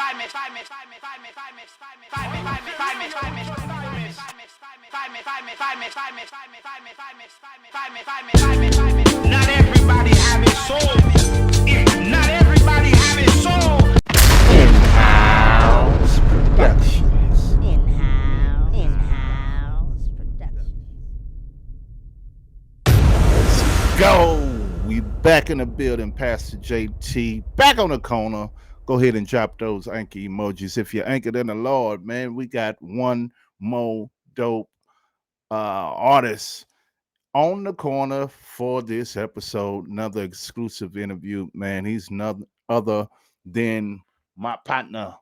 Not everybody have it sold. If not everybody have it sold. In-house productions. In-house production. Go. We back in the building, Pastor JT. Back on the corner. Go ahead and drop those anchor emojis. If you're anchored in the Lord, man, we got one more dope artist on the corner for this episode. Another exclusive interview, man. He's none other than my partner,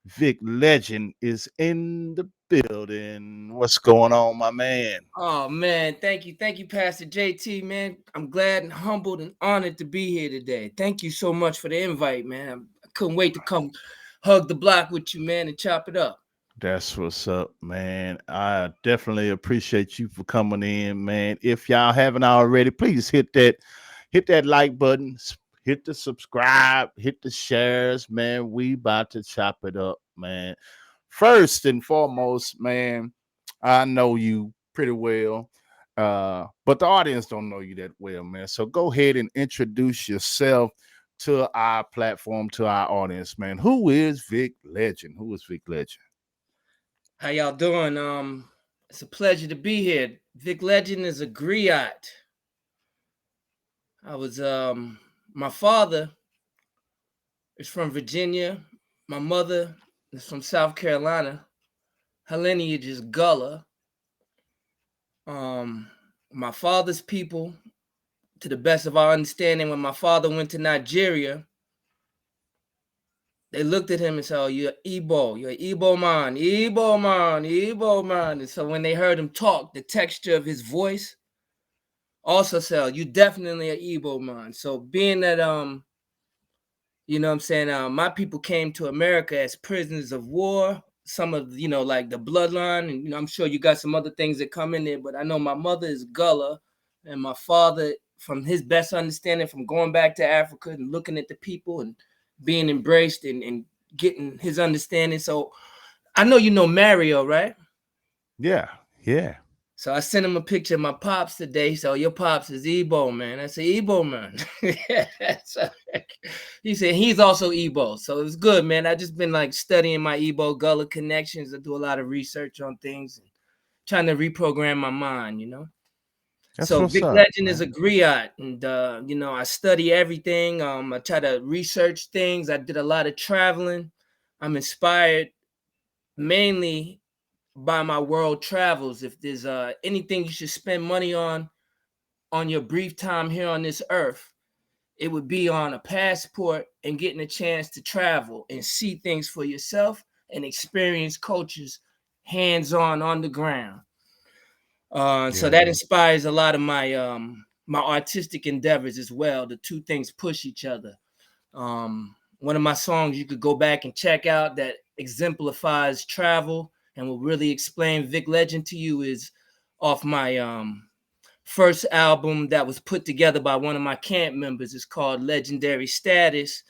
Vic Legend, is in the building. What's going on, my man? Oh man, thank you, Pastor JT, man. I'm glad and humbled and honored to be here today. Thank you so much for the invite, man. I couldn't wait to come hug the block with you, man, and chop it up. That's what's up, man. I definitely appreciate you for coming in, man. If y'all haven't already, please hit that like button, hit the subscribe, hit the shares, man. We about to chop it up, man. First and foremost, man, I know you pretty well, but the audience don't know you that well, man. So go ahead and introduce yourself to our platform, to our audience, man. Who is Vic Legend? Who is Vic Legend? How y'all doing? It's a pleasure to be here. Vic Legend is a griot. I was my father is from Virginia. My mother is from South Carolina. Her lineage is Gullah. My father's people, to the best of our understanding, when my father went to Nigeria, they looked at him and said, "Oh, you're Igbo, you're Igbo man, Igbo man, Igbo man." And so when they heard him talk, the texture of his voice also said, "Oh, you definitely an Igbo man." So being that you know what I'm saying, my people came to America as prisoners of war. Some of, like the bloodline, and I'm sure you got some other things that come in there, but I know my mother is Gullah, and my father, from his best understanding, from going back to Africa and looking at the people and being embraced and getting his understanding. So I know you know Mario, right? Yeah. So I sent him a picture of my pops today. So your pops is Igbo, man. I said, Igbo, man. So he said he's also Igbo. So it's good, man. I just been like studying my Igbo Gullah connections. I do a lot of research on things and trying to reprogram my mind, That's So what's Vic up, Legend man. is a griot, and I study everything. I try to research things. I did a lot of traveling. I'm inspired mainly by my world travels. If there's anything you should spend money on your brief time here on this earth, it would be on a passport and getting a chance to travel and see things for yourself and experience cultures hands-on the ground. So that inspires a lot of my my artistic endeavors as well. The two things push each other. One of my songs you could go back and check out that exemplifies travel and will really explain Vic Legend to you is off my first album that was put together by one of my camp members. It's called Legendary Status,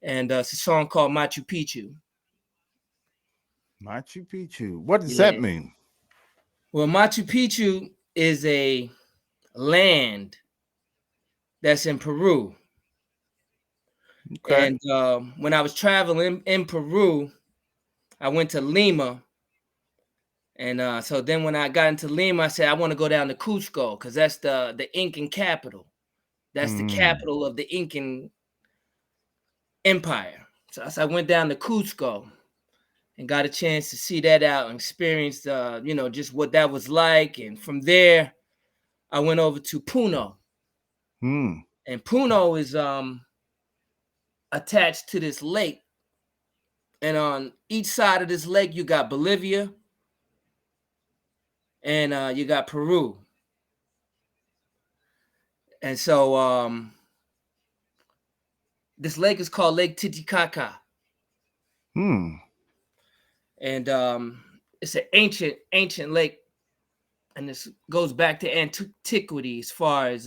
and it's a song called Machu Picchu. Machu Picchu. What does Yeah. that mean? Well, Machu Picchu is a land that's in Peru. Okay. And when I was traveling in Peru, I went to Lima. And so then when I got into Lima, I said, I want to go down to Cusco because that's the Incan capital. That's the capital of the Incan Empire. So I went down to Cusco and got a chance to see that out and experience, just what that was like. And from there, I went over to Puno. And Puno is attached to this lake. And on each side of this lake, you got Bolivia and you got Peru. And so this lake is called Lake Titicaca. And it's an ancient lake. And this goes back to antiquity as far as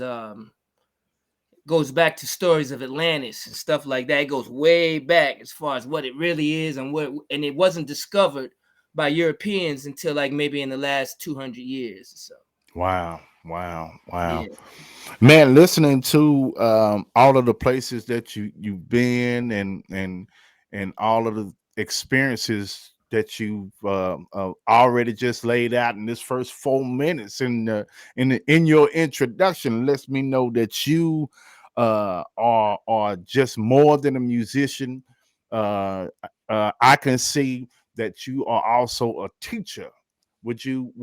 goes back to stories of Atlantis and stuff like that. It goes way back as far as what it really is and and it wasn't discovered by Europeans until like maybe in the last 200 years or so. Wow. Wow. Wow. Yeah. Man, listening to all of the places that you've been and all of the experiences that you've already just laid out in this first 4 minutes in your introduction lets me know that you are just more than a musician. I can see that you are also a teacher. Would you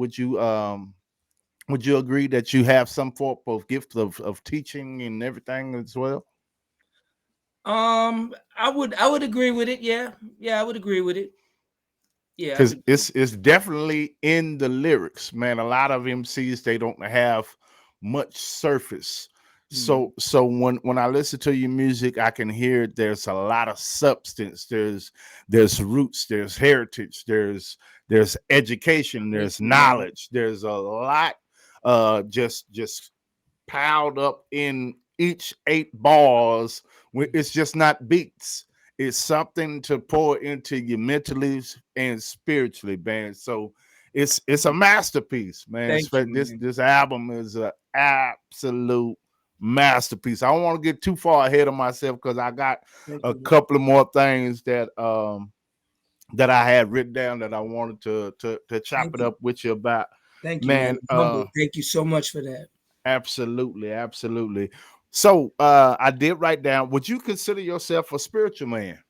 agree that you have some form of gift of teaching and everything as well? I would agree with it. Yeah. Yeah, I would agree with it. Yeah, I Because would. it's definitely in the lyrics, man. A lot of MCs, they don't have much surface. Mhm. So when I listen to your music, I can hear there's a lot of substance. There's roots, there's heritage, there's education, Thank there's you, man. knowledge, there's a lot just piled up in each 8 bars. It's just not beats. It's something to pour into you mentally and spiritually, man. So it's a masterpiece, man. Thank you, This man. this album is an absolute masterpiece. I don't want to get too far ahead of myself because I got Thank a you. couple of more things that I had written down that I wanted to chop Thank it you. up with you about. Thank you, man. Man, I'm humble. Thank you so much for that. absolutely, absolutely. So I did write down, would you consider yourself a spiritual man?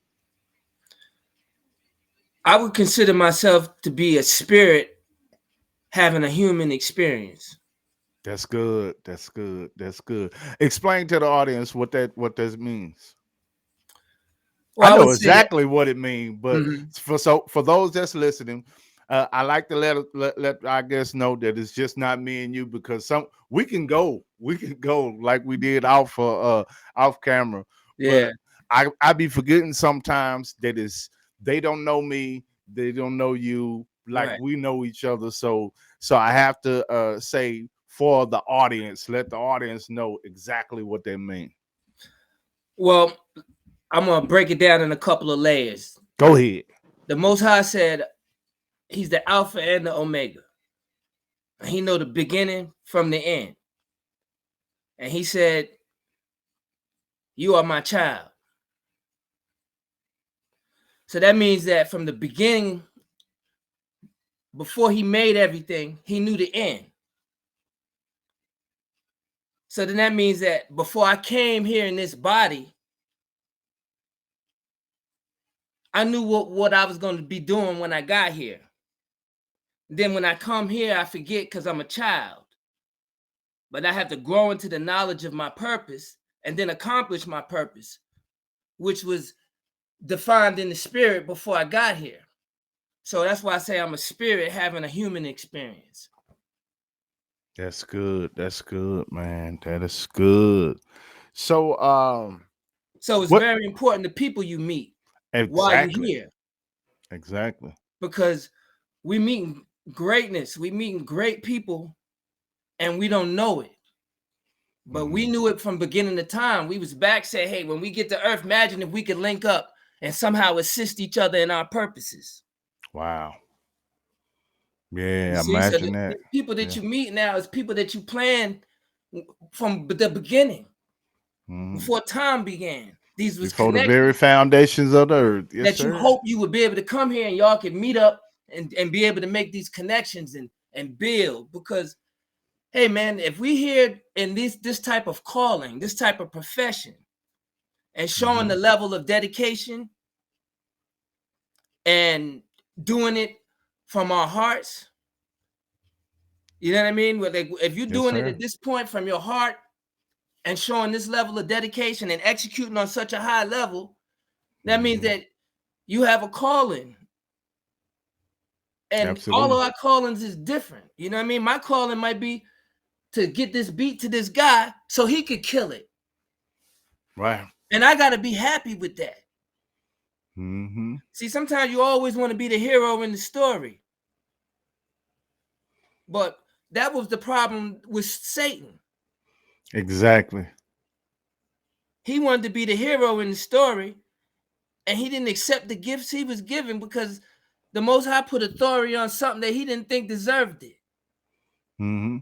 I would consider myself to be a spirit having a human experience. That's good. That's good. That's good. Explain to the audience what that means. I Well, I know would say that. exactly what it means, but Mhm. for those that's listening, I like to let I guess know that it's just not me and you because we can go like we did off camera, Yeah, but I be forgetting sometimes that is they don't know me, they don't know you like right. we know each other, so I have to say for the audience, let the audience know exactly what they mean. Well, I'm gonna break it down in a couple of layers. Go ahead. The Most High said He's the Alpha and the Omega. He know the beginning from the end, and He said, "You are my child." So that means that from the beginning, before He made everything, He knew the end. So then that means that before I came here in this body, I knew what I was going to be doing when I got here. Then when I come here, I forget because I'm a child. But I have to grow into the knowledge of my purpose and then accomplish my purpose, which was defined in the spirit before I got here. So that's why I say I'm a spirit having a human experience. That's good. That's good, man. That is good. So, So it's what very important the people you meet while you're exactly? here, Exactly. because we meet greatness, we meet great people, and we don't know it. But we Mhm. knew it from beginning to time. We was back said, hey, when we get to Earth, imagine if we could link up and somehow assist each other in our purposes. Wow. You Yeah, see, so imagine the that. people that Yeah. you meet now is people that you planned from the beginning, Mhm. before time began. These was Before the very connections foundations of the earth. Yes, that you sir. hope you would be able to come here and y'all could meet up and be able to make these connections and build. Because hey man, if we here in this type of calling, this type of profession, and showing the Mhm. level of dedication and doing it from our hearts, you know what I mean? Like, if you're Yes, doing it sir. at this point from your heart and showing this level of dedication and executing on such a high level, that means Mhm. that you have a calling. And all of Absolutely. our callings is different. You know what I mean? My calling might be to get this beat to this guy so he could kill it. Right. And I got to be happy with that. Mhm. See, sometimes you always want to be the hero in the story. But that was the problem with Satan. Exactly. he wanted to be the hero in the story, and he didn't accept the gifts he was given because the Most High put authority on something that he didn't think deserved it. Mm-hmm.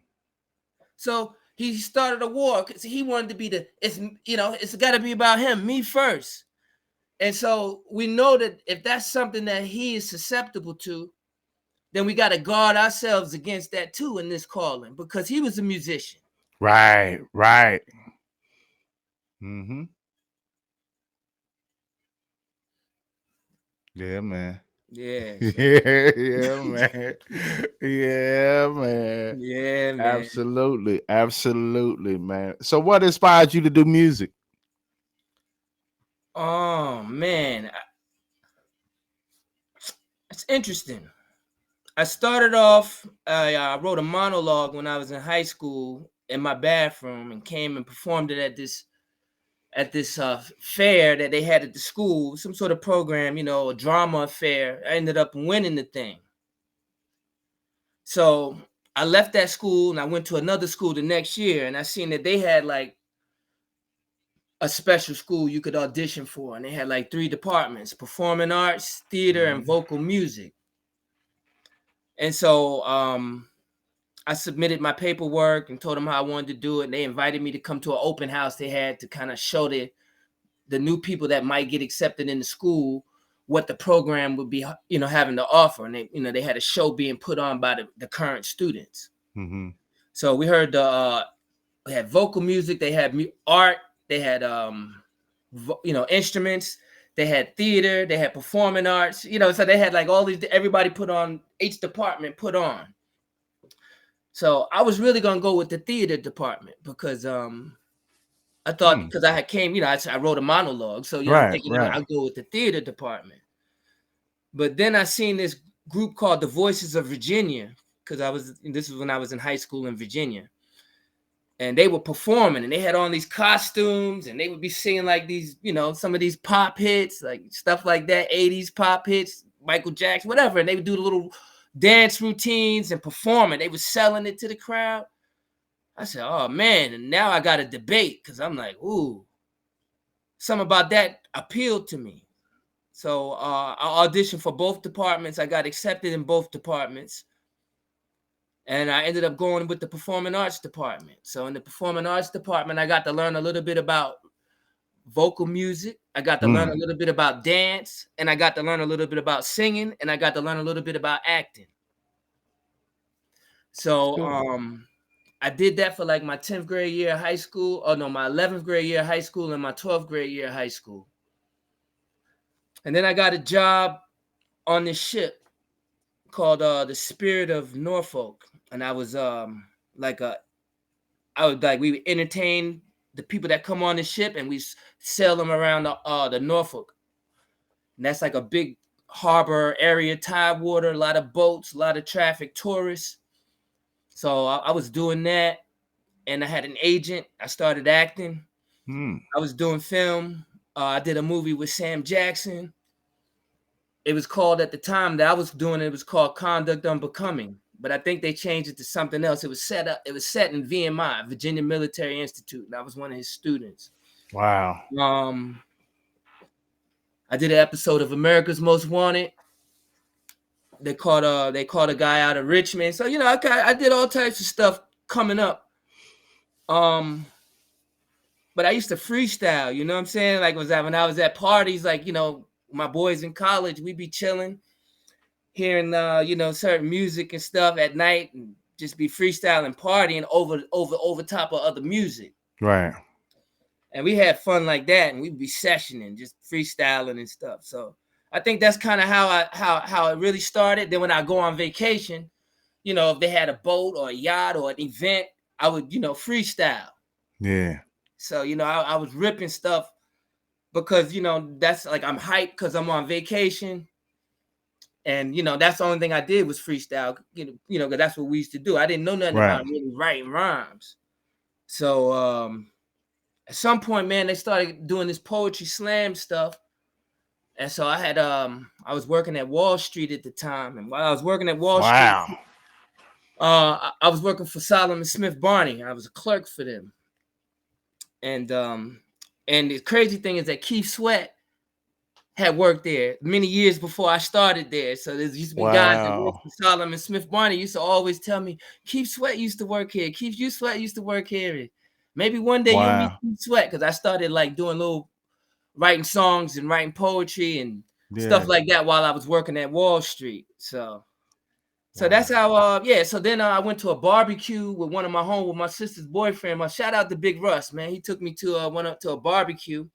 So he started a war because he wanted to be it's got to be about him, me first. And so we know that if that's something that he is susceptible to, then we got to guard ourselves against that too in this calling, because he was a musician. Right. Mm-hmm. Yeah, man. Yeah. Yeah, man. Yeah, man. Yeah, man. Absolutely, man. So what inspired you to do music? Oh, man. It's interesting. I started off, I wrote a monologue when I was in high school in my bathroom and came and performed it at this fair that they had at the school, some sort of program, a drama affair. I ended up winning the thing. So I left that school and I went to another school the next year, and I seen that they had like a special school you could audition for, and they had like 3 departments: performing arts, theater, and vocal music. And so I submitted my paperwork and told them how I wanted to do it, and they invited me to come to an open house they had to kind of show the new people that might get accepted in the school what the program would be, having to offer. And they had a show being put on by the current students. Mm-hmm. So we heard they had vocal music, they had art, they had instruments, they had theater, they had performing arts, so they had like all these, everybody put on, each department put on. So I was really gonna go with the theater department because I thought, because I had came, I wrote a monologue, so I'm thinking, I'll go with the theater department. But then I seen this group called the Voices of Virginia, because this was when I was in high school in Virginia, and they were performing, and they had on these costumes, and they would be singing like these, some of these pop hits, like stuff like that, 80s pop hits, Michael Jackson, whatever, and they would do the little dance routines and perform it. They were selling it to the crowd. I said, oh man, and now I got a debate, because I'm like, ooh, something about that appealed to me. So I auditioned for both departments. I got accepted in both departments. And I ended up going with the performing arts department. So in the performing arts department, I got to learn a little bit about vocal music. I got to learn a little bit about dance. And I got to learn a little bit about singing. And I got to learn a little bit about acting. So I did that for like my 10th grade year of high school. Oh no, my 11th grade year of high school and my 12th grade year of high school. And then I got a job on this ship called the Spirit of Norfolk. And I was we would entertain the people that come on the ship, and we sail them around the Norfolk. And that's like a big harbor area, tide water, a lot of boats, a lot of traffic, tourists. So I was doing that, and I had an agent. I started acting. I was doing film. I did a movie with Sam Jackson. It was called, at the time that I was doing it was called Conduct Unbecoming. But I think they changed it to something else. It was set in VMI, Virginia Military Institute, and I was one of his students. Wow. I did an episode of America's Most Wanted. They caught a guy out of Richmond. So I did all types of stuff coming up. But I used to freestyle. You know what I'm saying? Like when I was at parties, like my boys in college, we'd be chilling, hearing certain music and stuff at night, and just be freestyling, partying over top of other music. Right. And we had fun like that, and we'd be sessioning, just freestyling and stuff. So I think that's kind of how it really started. Then when I go on vacation, if they had a boat or a yacht or an event, I would freestyle. Yeah. So I was ripping stuff because that's like, I'm hyped because I'm on vacation. And that's the only thing I did was freestyle, because that's what we used to do. I didn't know nothing about really writing rhymes. So at some point, man, they started doing this poetry slam stuff. And so I had I was working at Wall Street at the time. And while I was working at Wall Street, I was working for Solomon Smith Barney. I was a clerk for them. And And the crazy thing is that Keith Sweat had worked there many years before I started there. So there used to be guys that worked Wow. for Solomon Smith Barney used to always tell me, Keith Sweat used to work here. Keith Sweat used to work here. And maybe one day you'll meet Wow. Keith Sweat, because I started like doing little writing songs and writing poetry and stuff Yeah. like that while I was working at Wall Street. So that's Wow. how so then I went to a barbecue with one of my sister's boyfriend. My shout out to Big Russ, man. He took me to went up to a barbecue,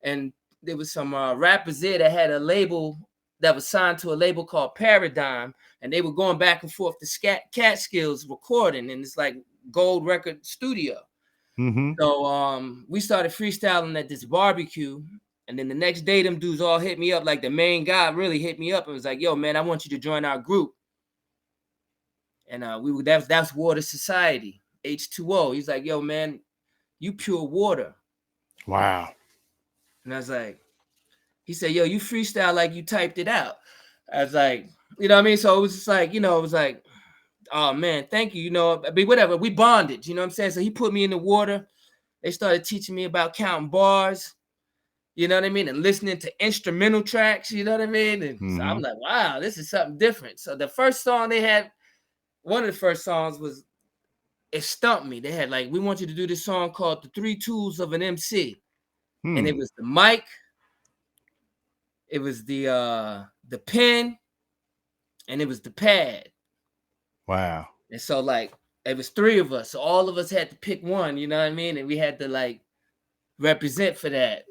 and there was some rappers there that had a label that was signed to a label called Paradigm, and they were going back and forth to Catskills recording, and it's like Gold Record Studio. Mm-hmm. So we started freestyling at this barbecue, and then the next day them dudes all hit me up. Like the main guy really hit me up and was like, "Yo, man, I want you to join our group." And that's Water Society, H2O. He's like, "Yo, man, you pure water." Wow. And I was like, he said, "Yo, you freestyle like you typed it out." I was like, you know what I mean? So it was just like, it was like, oh man, thank you. I mean, whatever. We bonded, you know what I'm saying? So he put me in the water. They started teaching me about counting bars, you know what I mean? And listening to instrumental tracks, you know what I mean? And so I'm like, wow, this is something different. So the first song they had, one of the first songs was, it stumped me. They had like, we want you to do this song called The Three Tools of an MC. And it was the mic, it was the pen, and it was the pad. Wow. And so like it was three of us. So all of us had to pick one, you know what I mean? And we had to like represent for that.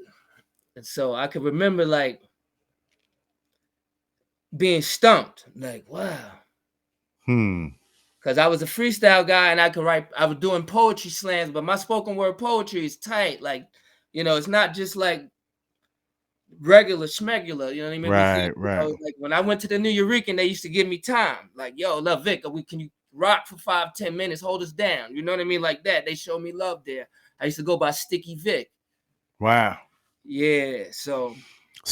And so I could remember like being stumped. Like, wow. Because I was a freestyle guy and I could write, I was doing poetry slams, but my spoken word poetry is tight. Like, it's not just like regular schmegular, you know what I mean? Right. Like when I went to the New Eurekan, they used to give me time. Like, yo, love Vic, can you rock for 5-10 minutes, hold us down? You know what I mean? Like that. They showed me love there. I used to go by Sticky Vic. Wow. Yeah. So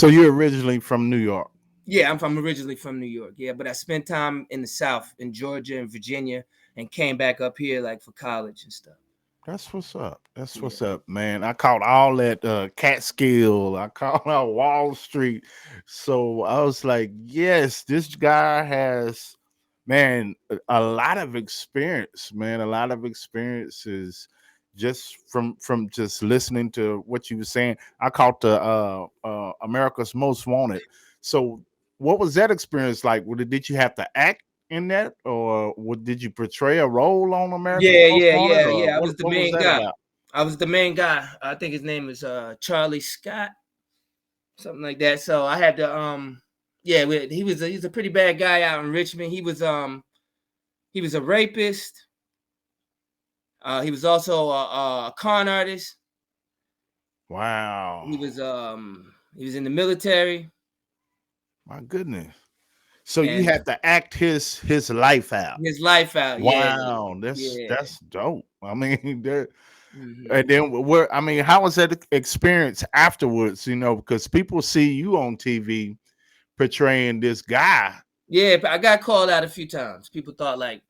you're originally from New York? Yeah, I'm originally from New York. Yeah, but I spent time in the South, in Georgia and Virginia, and came back up here like for college and stuff. That's what's up. That's what's up, man. I caught all that Catskill. I caught out Wall Street. So I was like, yes, this guy has, man, a lot of experience, man. A lot of experiences just from just listening to what you were saying. I caught the America's Most Wanted. So what was that experience like? Did you have to act in that, or did you portray a role on America's Most Wanted, or Yeah. I was the what was main that guy. about? I was the main guy. I think his name is Charlie Scott, something like that. So I had to he's a pretty bad guy out in Richmond. He was a rapist. He was also a con artist. Wow. He was in the military. My goodness. So you And had to act his life out. his life out. Wow, Yeah. that's dope. I mean, there. Mhm. And then I mean, how was that experience afterwards? Because people see you on TV portraying this guy. Yeah, but I got called out a few times. People thought like,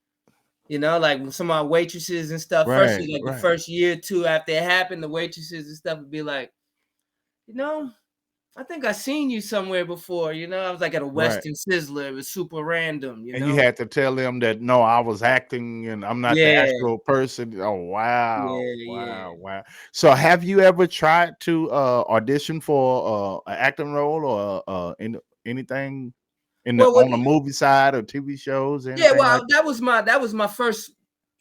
like when some of my waitresses and stuff, first Right, like the right, first year or two after it happened, the waitresses and stuff would be like, I think I seen you somewhere before, I was like at a right. Western Sizzler. It was super random, And you had to tell them that no, I was acting and I'm not the Yeah, actual person. Oh wow, yeah. wow. So have you ever tried to audition for an acting role or anything Well, on the movie side or TV shows or yeah, anything like well, that was my first,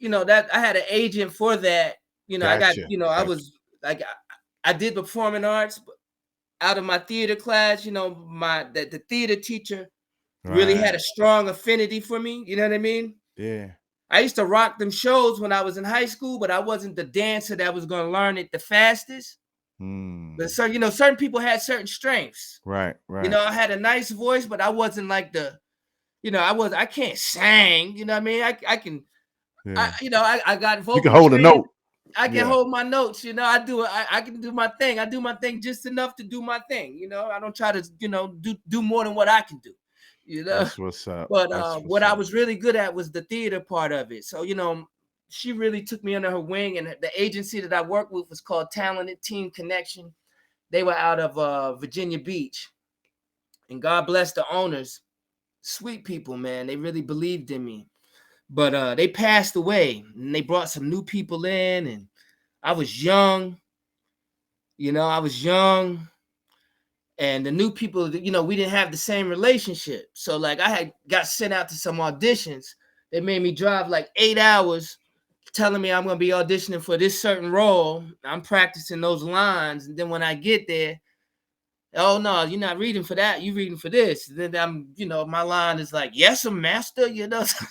that I had an agent for that. I got, Gotcha. I Gotcha. was like, I did performing arts out of my theater class. The theater teacher really had Right. a strong affinity for me. You know what I mean? Yeah. I used to rock them shows when I was in high school, but I wasn't the dancer that was going to learn it the fastest. But certain people had certain strengths. Right. I had a nice voice, but I wasn't like I can't sing. You know what I mean? I can, Yeah. I got You can vocal hold a training. note. I can Yeah. hold my notes. I can do my thing. I do my thing just enough to do my thing. I don't try to, do more than what I can do. That's what's up. But That's what what's I up. was really good at was the theater part of it. So, she really took me under her wing, and the agency that I worked with was called Talented Team Connection. They were out of Virginia Beach, and God bless the owners, sweet people, man. They really believed in me, but they passed away, and they brought some new people in, and I was young, I was young, and the new people, we didn't have the same relationship. So like I had got sent out to some auditions. They made me drive like 8 hours telling me I'm going to be auditioning for this certain role. I'm practicing those lines. And then when I get there, oh no, you're not reading for that. You're reading for this. Then I'm, my line is like, yes, master,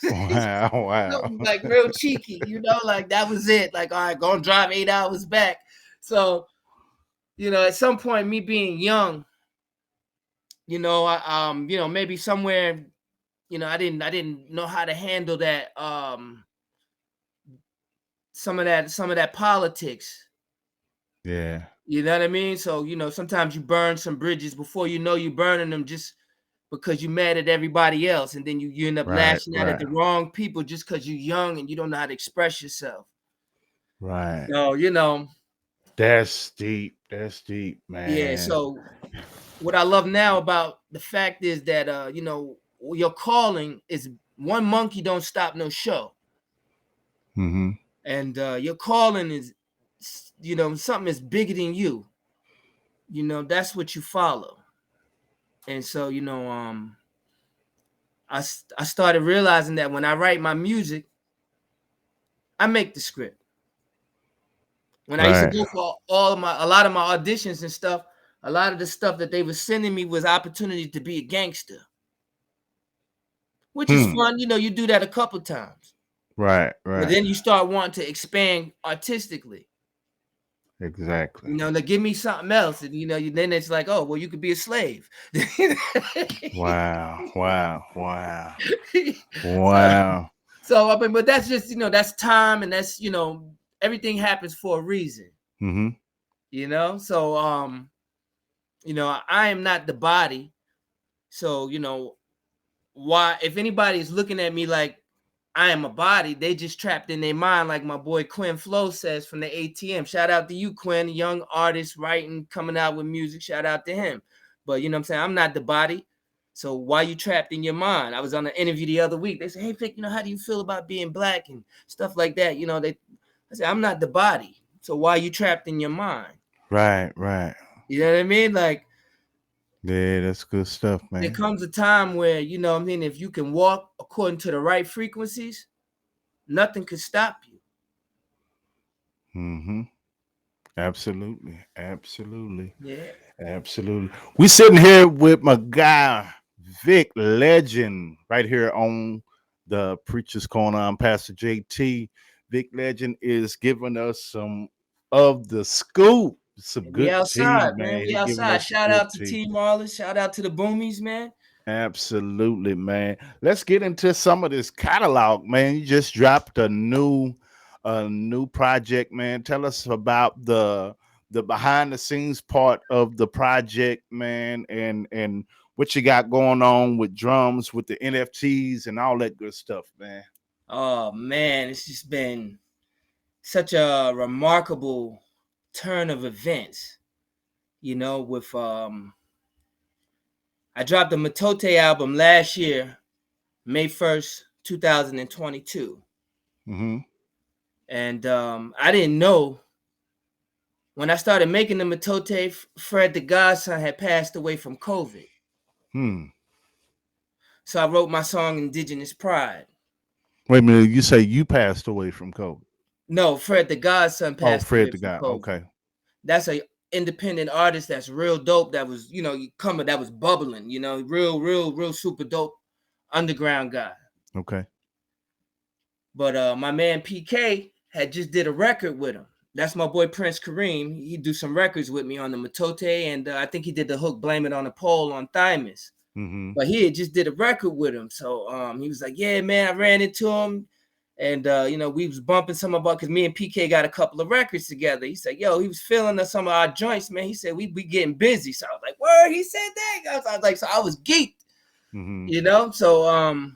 Wow. like real cheeky, like that was it. Like, all right, go and drive 8 hours back. So, at some point, me being young, maybe somewhere, I didn't know how to handle that, some of that politics. Yeah. You know what I mean? So, sometimes you burn some bridges before you're burning them just because you're mad at everybody else. And then you end up lashing out at the wrong people just because you're young and you don't know how to express yourself. Right. So, That's deep. That's deep, man. Yeah. So what I love now about the fact is that, your calling is one monkey don't stop no show. Mm-hmm. And your calling is, something is bigger than you. That's what you follow. And so, I started realizing that when I write my music, I make the script. When I used to go for a lot of my auditions and stuff, a lot of the stuff that they were sending me was opportunity to be a gangster, which is fun. You do that a couple times. Right. But then you start wanting to expand artistically. Exactly. Like give me something else, and then it's like, oh, well, you could be a slave. Wow. So I mean, but that's just that's time, and that's everything happens for a reason. Mm-hmm. So I am not the body. So why, if anybody is looking at me like I am a body, they just trapped in their mind, like my boy Quinn Flo says from the ATM. Shout out to you, Quinn, young artist writing, coming out with music. Shout out to him. But you know what I'm saying? I'm not the body. So why you trapped in your mind? I was on an interview the other week. They said, hey, Vic, how do you feel about being black and stuff like that? I said, I'm not the body. So why you trapped in your mind? Right. You know what I mean? Like, yeah, that's good stuff, man. there comes a time where, if you can walk according to the right frequencies, nothing could stop you. Mm-hmm. Absolutely. Yeah. Absolutely. We sitting here with my guy, Vic Legend, right here on the Preacher's Corner. I'm Pastor JT. Vic Legend is giving us some of the scoop. Some We good outside, tea, man. man. We He giving outside. us Shout good out to tea. T Marlins. Shout out to the Boomies, man. Absolutely, man. Let's get into some of this catalog, man. You just dropped a new project, man. Tell us about the behind the scenes part of the project, man, and what you got going on with drums, with the NFTs and all that good stuff, man. Oh man, it's just been such a remarkable turn of events. With I dropped the Matote album last year, May 1st, 2022. Mm-hmm. And I didn't know when I started making the Matote, Fred the Godson had passed away from COVID. So I wrote my song Indigenous Pride. Wait a minute, you say you passed away from COVID? No, Fred the Godson passed away Fred the from God. COVID. Okay. That's a independent artist that's real dope. That was, that was bubbling, real super dope underground guy. Okay. But my man PK had just did a record with him. That's my boy Prince Kareem. He do some records with me on the Matote, and I think he did the hook Blame It on the Pole on Thymus. Mm-hmm. But he had just did a record with him. So he was like, yeah, man, I ran into him. And, we was bumping some about, because me and PK got a couple of records together. He said, yo, he was feeling some of our joints, man. He said, we getting busy. So I was like, word, he said that. I was like, so I was geeked, Mm-hmm. So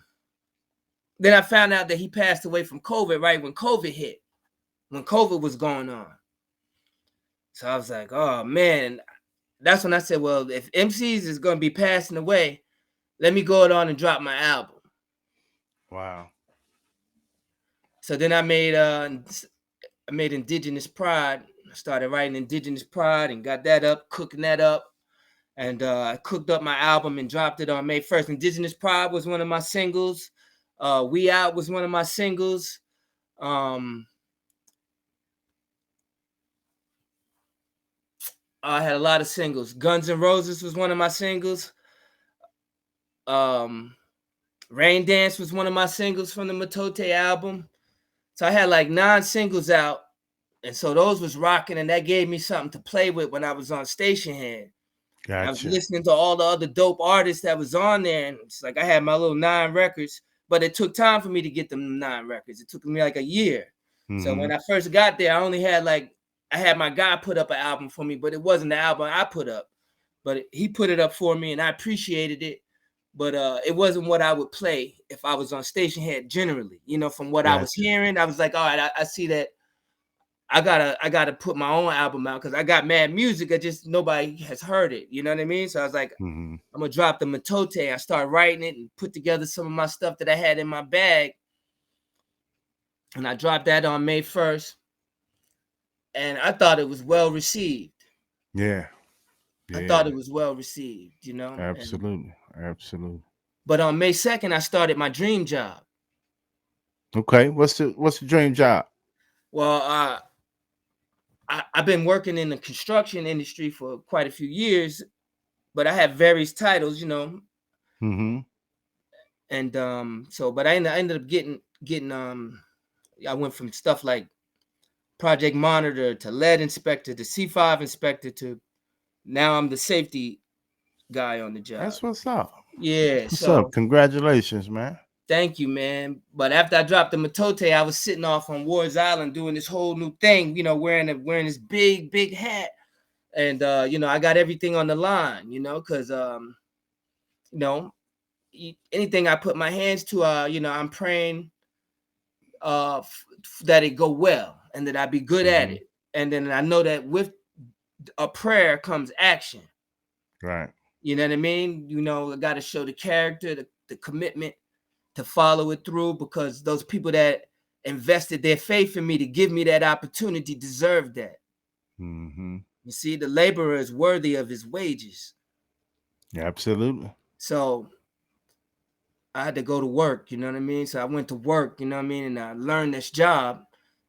then I found out that he passed away from COVID right when COVID hit, when COVID was going on. So I was like, oh man, that's when I said, well, if MCs is going to be passing away, let me go on and drop my album. Wow. So then I made Indigenous Pride. I started writing Indigenous Pride and got that up, cooking that up. And I cooked up my album and dropped it on May 1st. Indigenous Pride was one of my singles. We Out was one of my singles. I had a lot of singles. Guns N' Roses was one of my singles. Rain Dance was one of my singles from the Matote album. So I had like 9 singles out. And so those was rocking, and that gave me something to play with when I was on Station Head. Gotcha. I was listening to all the other dope artists that was on there, and it's like I had my little 9 records, but it took time for me to get them 9 records. It took me like a year. Mm-hmm. So when I first got there, I only had I had my guy put up an album for me, but it wasn't the album I put up. But he put it up for me, and I appreciated it. But it wasn't what I would play if I was on Station Head generally. You know, from what I was hearing, I was like, all right, I see that. I gotta put my own album out because I got mad music. I just nobody has heard it. You know what I mean? So I was like, I'm gonna drop the Matote. I started writing it and put together some of my stuff that I had in my bag. And I dropped that on May 1st. And I thought it was well received. Yeah. I thought it was well received, you know. Absolutely. Absolutely. But on May 2nd, I started my dream job. Okay. What's the dream job? Well, I've been working in the construction industry for quite a few years, but I have various titles, you know. Mm-hmm. And but I ended up getting I went from stuff like project monitor to lead inspector to C5 inspector to now I'm the safety guy on the job. That's what's up. Yeah. What's up? Congratulations, man. Thank you, man. But after I dropped the Matote, I was sitting off on Ward's Island doing this whole new thing, you know, wearing this big hat. And, you know, I got everything on the line, you know, because, you know, anything I put my hands to, you know, I'm praying that it go well and that I be good at it. And then I know that with a prayer comes action. Right. You know what I mean? You know, I got to show the character, the commitment to follow it through, because those people that invested their faith in me to give me that opportunity deserve that. Mm-hmm. You see, the laborer is worthy of his wages. Yeah, absolutely. So I had to go to work, you know what I mean? So I went to work, you know what I mean? And I learned this job.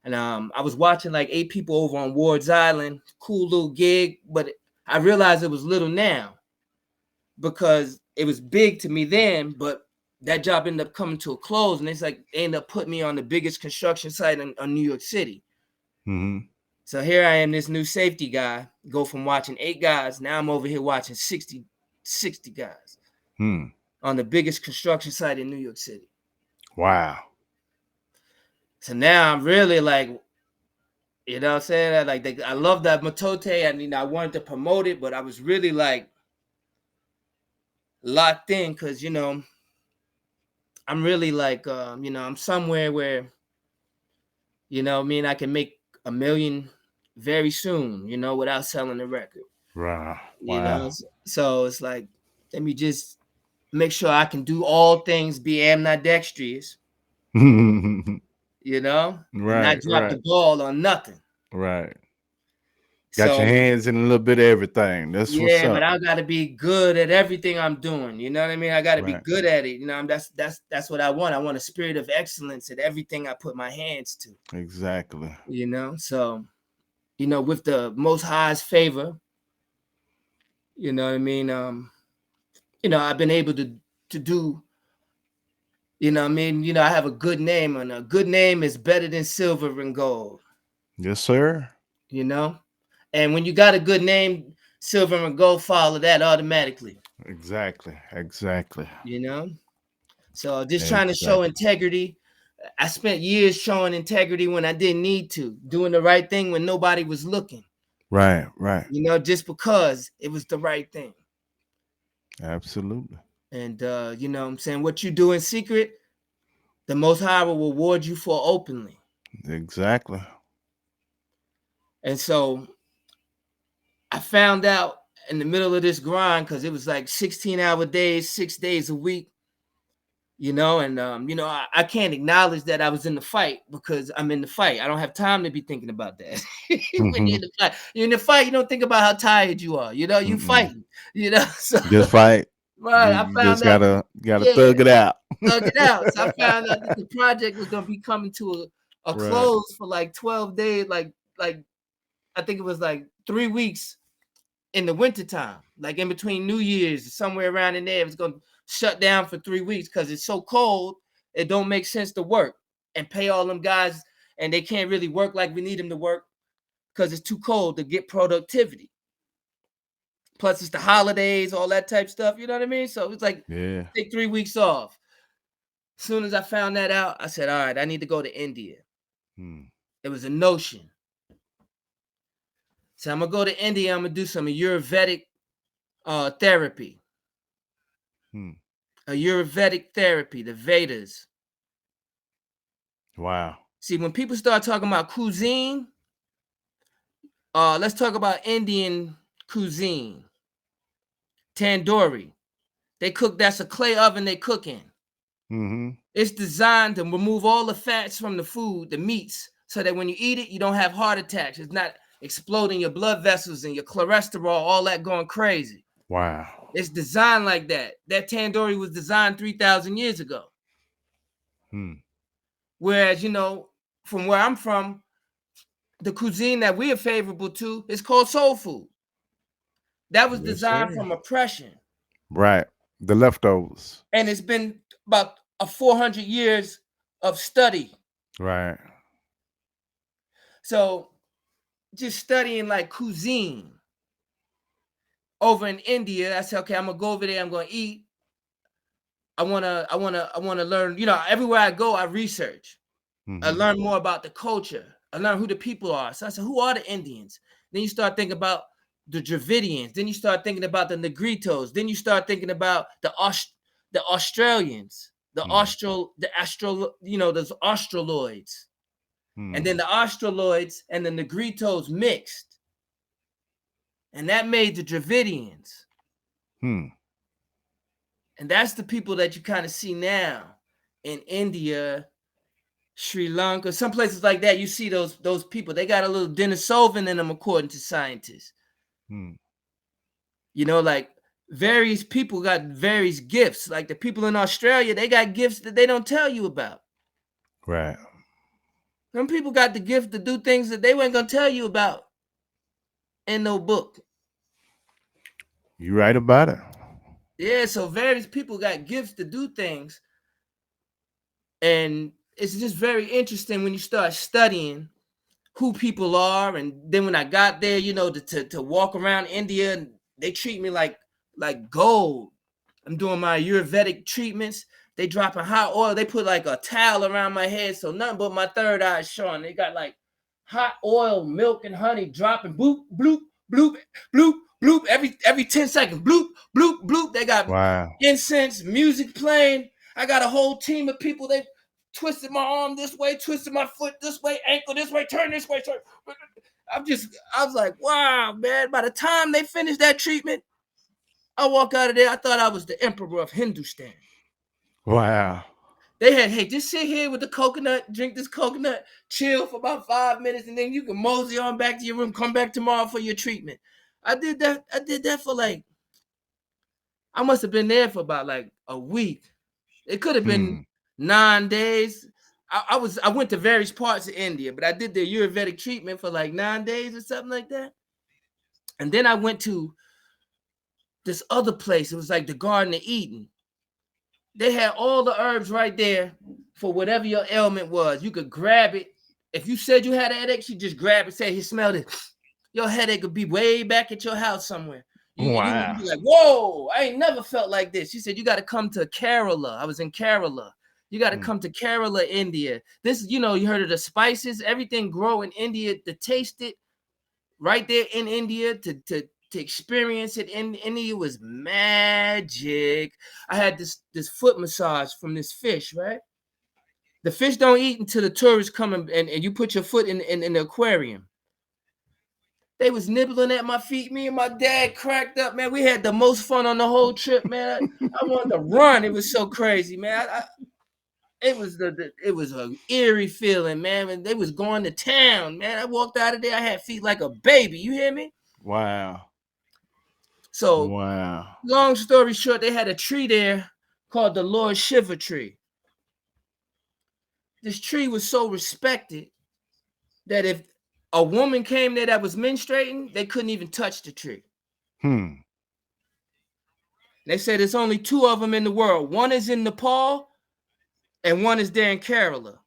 And I was watching like 8 people over on Ward's Island, cool little gig, but I realized it was little now because it was big to me then, but that job ended up coming to a close, and it's like they ended up putting me on the biggest construction site in New York City. Mm-hmm. So here I am, this new safety guy, go from watching 8 guys, now I'm over here watching 60 guys on the biggest construction site in New York City. Wow. So now I'm really like, you know what I'm saying? I love that Matote. I mean, I wanted to promote it, but I was really like locked in because, you know, I'm really like, you know, I'm somewhere where, you know, I mean, I can make $1 million very soon, you know, without selling the record. Wow. You know, so it's like, let me just make sure I can do all things, be ambidextrous, you know, and not drop the ball on nothing. Right. Got your hands in a little bit of everything. That's what's up. Yeah, but I gotta be good at everything I'm doing. You know what I mean? I gotta be good at it. You know, that's what I want. I want a spirit of excellence at everything I put my hands to. Exactly. You know, so, you know, with the Most High's favor, you know what I mean? You know, I've been able to do, you know what I mean? You know, I have a good name, and a good name is better than silver and gold. Yes, sir. You know? And when you got a good name, silver and gold follow that automatically. Exactly. You know? So just trying to show integrity. I spent years showing integrity when I didn't need to, doing the right thing when nobody was looking. Right. You know, just because it was the right thing. Absolutely. And, you know what I'm saying, what you do in secret, the Most High will reward you for openly. Exactly. And so I found out in the middle of this grind, because it was like 16-hour days, 6 days a week, and I can't acknowledge that I was in the fight because I'm in the fight. I don't have time to be thinking about that. When you're in the fight, you don't think about how tired you are. You fighting. So Just fight. right, I You found just out. gotta Yeah, thug it out. thug it out. So I found out that the project was gonna be coming to a Right. close for like 12 days, like I think it was like 3 weeks in the wintertime, like in between New Year's, somewhere around in there. It was gonna shut down for 3 weeks because it's so cold, it don't make sense to work and pay all them guys, and they can't really work like we need them to work because it's too cold to get productivity. Plus, it's the holidays, all that type stuff. You know what I mean? So it's like, Yeah. take 3 weeks off. As soon as I found that out, I said, all right, I need to go to India. It was a notion. So I'm going to go to India. I'm going to do some Ayurvedic therapy. Ayurvedic therapy, the Vedas. Wow. See, when people start talking about cuisine, let's talk about Indian cuisine. Tandoori. They cook, that's a clay oven they cook in. It's designed to remove all the fats from the food, the meats, so that when you eat it, you don't have heart attacks. It's not exploding your blood vessels and your cholesterol, all that going crazy. Wow. It's designed like that. That tandoori was designed 3,000 years ago. Whereas, from where I'm from, the cuisine that we are favorable to is called soul food. That was designed from oppression. Right. The leftovers. And it's been about 400 years of study. Right. So just studying like cuisine over in India, I said, okay, I'm gonna go over there, I'm gonna eat. I wanna learn, everywhere I go, I research. I learn more about the culture. I learn who the people are. So I said, who are the Indians? Then you start thinking about the Dravidians. Then you start thinking about the Negritos. Then you start thinking about the Australians, those Australoids. And then the Australoids and the Negritos mixed. And that made the Dravidians. And that's the people that you kind of see now in India, Sri Lanka, some places like that. You see those people. They got a little Denisovan in them, according to scientists. Like various people got various gifts. Like the people in Australia, they got gifts that they don't tell you about. Right. Some people got the gift to do things that they weren't gonna tell you about in no book. You right about it. Yeah, so various people got gifts to do things. And it's just very interesting when you start studying who people are. And then when I got there, to walk around India, and they treat me like gold. I'm doing my Ayurvedic treatments. They dropping hot oil. They put like a towel around my head, so nothing but my third eye is showing. They got like hot oil, milk, and honey dropping, bloop, bloop, bloop, bloop, bloop, every 10 seconds, bloop, bloop, bloop. They got incense, music playing. I got a whole team of people. They twisted my arm this way, twisted my foot this way, ankle this way, turn this way. Turn. I was like, wow, man. By the time they finished that treatment, I walk out of there, I thought I was the emperor of Hindustan. Wow. They had, hey, just sit here with the coconut, drink this coconut, chill for about 5 minutes, and then you can mosey on back to your room, come back tomorrow for your treatment. I did that for I must have been there for about like a week. It could have been 9 days. I went to various parts of India, but I did the Ayurvedic treatment for like 9 days or something like that. And then I went to this other place. It was like the Garden of Eden. They had all the herbs right there for whatever your ailment was. You could grab it. If you said you had a headache, you just grab it, say, "Here, smell it." Your headache would be way back at your house somewhere. You would be like, whoa, I ain't never felt like this. She said, you got to come to Kerala. I was in Kerala. You got to come to Kerala, India. This, you heard of the spices. Everything grow in India to taste it right there in India, to experience it in India was magic. I had this foot massage from this fish, right? The fish don't eat until the tourists come and you put your foot in the aquarium. They was nibbling at my feet. Me and my dad cracked up, man. We had the most fun on the whole trip, man. I wanted to run. It was so crazy, man. It was it was an eerie feeling, man. And they was going to town, man. I walked out of there. I had feet like a baby. You hear me? Wow. So, Wow. long story short, they had a tree there called the Lord Shiva tree. This tree was so respected that if a woman came there that was menstruating, they couldn't even touch the tree. They said there's only 2 of them in the world. One is in Nepal and one is there in Kerala.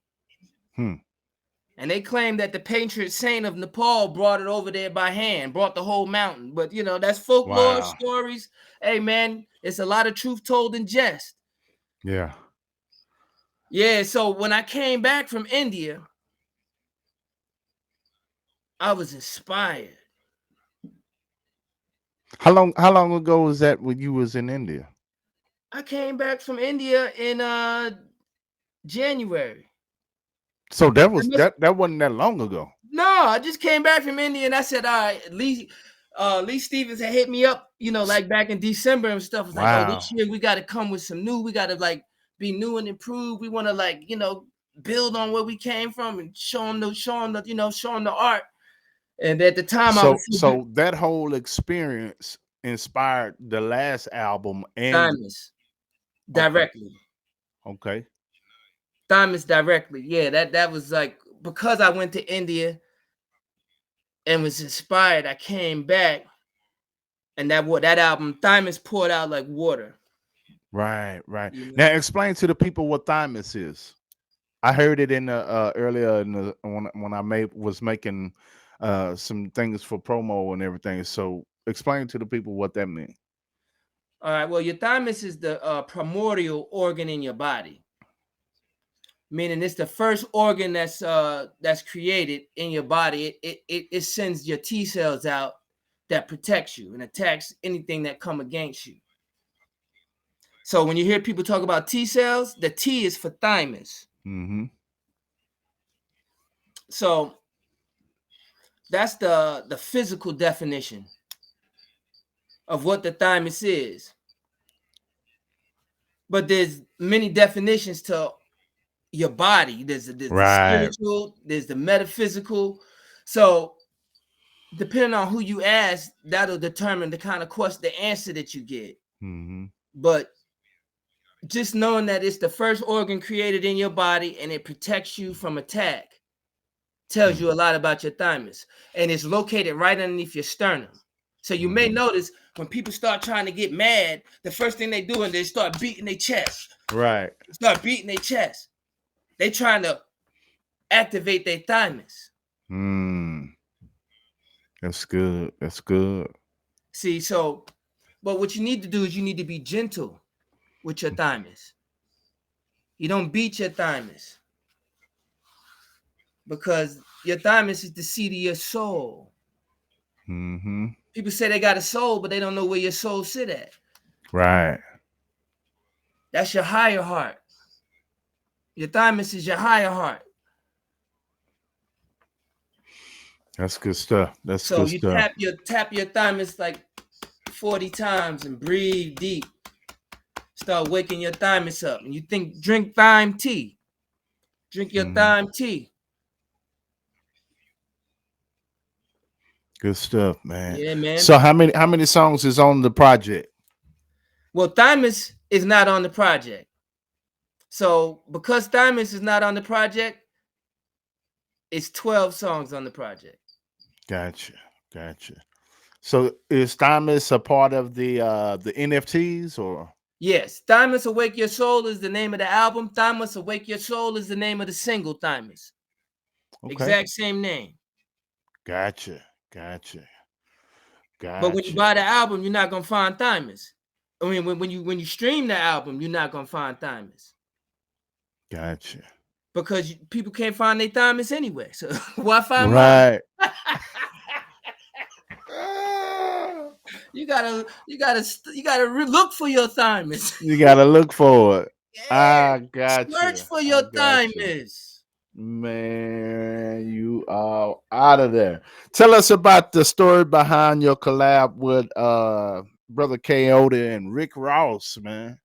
And they claim that the patron saint of Nepal brought it over there by hand, brought the whole mountain. But, you know, that's folklore stories. Hey, man, it's a lot of truth told in jest. Yeah. Yeah, so when I came back from India, I was inspired. How long ago was that when you was in India? I came back from India in January. So that wasn't that long ago. No, I just came back from India and I said, all right, Lee Stevens had hit me up, you know, like back in December and stuff. It's like, oh, this year we got to come with some new. We got to like be new and improved. We want to like, you know, build on where we came from and show them the art. And at the time, so that whole experience inspired the last album and Diamonds directly. Okay. Diamonds directly. Yeah, that was like because I went to India and was inspired. I came back, and that album Diamonds poured out like water. Right. You know? Now explain to the people what Thymus is. I heard it in the earlier in the when I was making some things for promo and everything. So explain to the people what that means. All right. Well, your thymus is the primordial organ in your body, meaning it's the first organ that's created in your body. It sends your T cells out that protects you and attacks anything that come against you. So when you hear people talk about T cells, the T is for thymus. So that's the physical definition of what the thymus is. But there's many definitions to your body. There's the spiritual, there's the metaphysical. So depending on who you ask, that'll determine the kind of question, the answer that you get. But just knowing that it's the first organ created in your body and it protects you from attack tells you a lot about your thymus. And it's located right underneath your sternum. So you may notice when people start trying to get mad, the first thing they do is they start beating their chest. Right. Start beating their chest. They trying to activate their thymus. That's good. That's good. See, so, but what you need to do is you need to be gentle with your thymus. You don't beat your thymus because your thymus is the seat of your soul. People say they got a soul, but they don't know where your soul sit at. Right. That's your higher heart. Your thymus is your higher heart. That's good stuff. That's good stuff. So you tap your thymus like 40 times and breathe deep. Start waking your thymus up. And you drink thyme tea. Drink your thyme tea. Good stuff, man. Yeah, man. So how many songs is on the project? Well, Thymus is not on the project. So because Thymus is not on the project, it's 12 songs on the project. Gotcha. So is Thymus a part of the NFTs or? Yes, Thymus Awake Your Soul is the name of the album. Thymus Awake Your Soul is the name of the single, Thymus. Okay. Exact same name. Gotcha. But when you buy the album, you're not gonna find Thymus. I mean, when you stream the album, you're not gonna find Thymus. Gotcha. Because people can't find their Thymus anyway. So why find mine? You gotta look for your thymus. You gotta look for it. Yeah, I got search you. for I your got you. thymus. Man, you are out of there. Tell us about the story behind your collab with Brother Coyote and Rick Ross, man.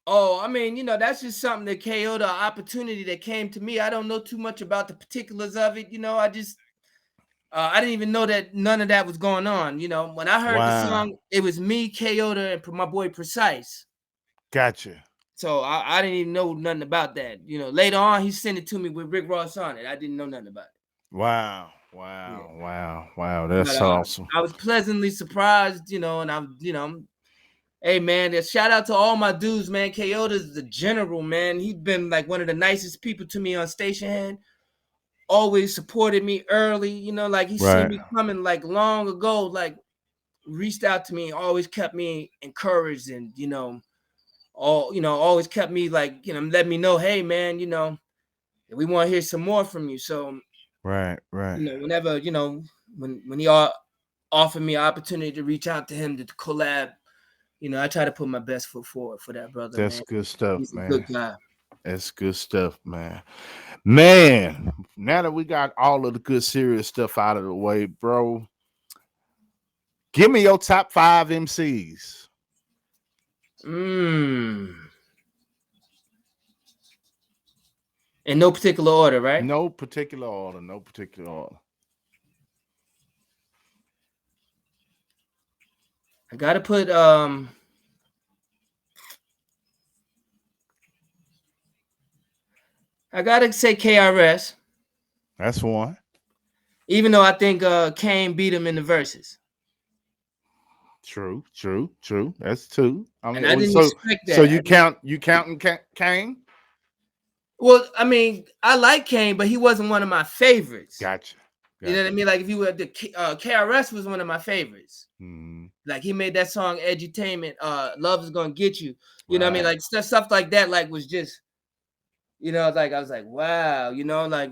Oh, I mean, that's just something that KO, the opportunity that came to me. I don't know too much about the particulars of it. I didn't even know that none of that was going on. When I heard the Wow. song, it was me, Kyoto, and my boy Precise. Gotcha. So I didn't even know nothing about that. Later on, he sent it to me with Rick Ross on it. I didn't know nothing about it. Wow. Yeah. Wow. Wow. Wow. But That's awesome. I was pleasantly surprised, and hey man, shout out to all my dudes, man. Kyoto's the general, man. He's been like one of the nicest people to me on Station Hand. Always supported me early, like he seen Right. me coming like long ago, like reached out to me, always kept me encouraged, and always kept me like, let me know, hey man, we want to hear some more from you. So, Right. Right. whenever, when he offered me an opportunity to reach out to him to collab, I try to put my best foot forward for that brother, That's man. good stuff, He's a man. good guy. That's good stuff, man. Man, now that we got all of the good serious stuff out of the way, bro, give me your top 5 MCs. In no particular order, right? No particular order. No particular order. I gotta put I gotta say KRS, That's one. even though I think Kane beat him in the verses. True. That's 2. I And I mean, didn't expect so that. you counting Kane? Well, I mean, I like Kane, but he wasn't one of my favorites. Gotcha. You know what I mean? Like if you were the KRS was one of my favorites. Mm-hmm. Like he made that song Edutainment, Love Is Gonna Get You. You know what I mean? Right. Like stuff like that, like was just, like I was like, wow, like